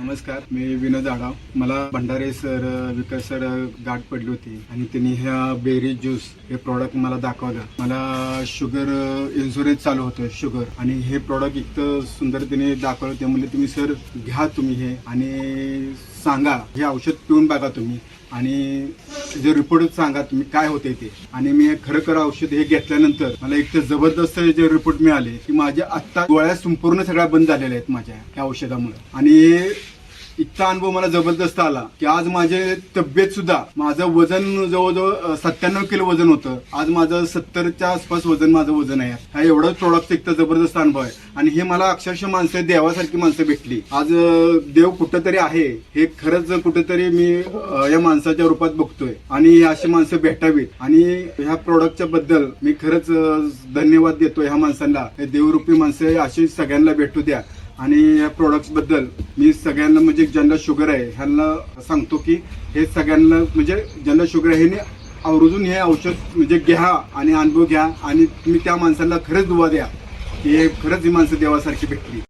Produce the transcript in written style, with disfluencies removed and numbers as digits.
नमस्कार, मी विनोद आढाव. मला भंडारे सर, विकास सर गाठ पडली होती आणि त्यांनी ह्या बेरी ज्यूस हे प्रॉडक्ट मला दाखवलं. मला शुगर इन्शुरन्स चालू होतं शुगर, आणि हे प्रॉडक्ट इतकं सुंदर त्यांनी दाखवलं. त्यामुळे तुम्ही सर घ्या तुम्ही हे आणि सांगा, हे औषध पिऊन बघा तुम्ही आणि जे रिपोर्ट सांगा तुम्ही काय होते ते. आणि मी खरं औषध हे घेतल्यानंतर मला एक तर जबरदस्त जे रिपोर्ट मिळाले की माझ्या आत्ता गोळ्या संपूर्ण सगळ्या बंद झालेल्या आहेत माझ्या या औषधामुळे. आणि इतका अनुभव मला जबरदस्त आला की आज माझे तब्येत सुद्धा, माझं वजन जवळजवळ 97 किलो वजन होतं, आज माझं 70च्या आसपास माझं वजन आहे. हा एवढंच प्रोडक्ट एक तर जबरदस्त अनुभव आहे. आणि हे मला अक्षरशः माणसं, देवासारखी माणसं भेटली. आज देव कुठंतरी आहे हे खरंच कुठेतरी मी या माणसाच्या रूपात बघतोय, आणि अशी माणसं भेटावीत. आणि ह्या प्रोडक्टच्या बद्दल मी खरंच धन्यवाद देतो ह्या माणसांना. हे देवरूपी माणसं अशी सगळ्यांना भेटू द्या. आणि या प्रोडक्ट्स बद्दल मी सगळ्यांना, म्हणजे ज्यांना शुगर आहे ह्यांना सांगतो की हे सगळ्यांना, म्हणजे ज्यांना शुगर आहे हे आवर्जून हे औषध म्हणजे घ्या आणि अनुभव घ्या. आणि तुम्ही त्या माणसांना खरंच दुवा द्या की हे खरंच ही माणसं देवासारखी भेटली.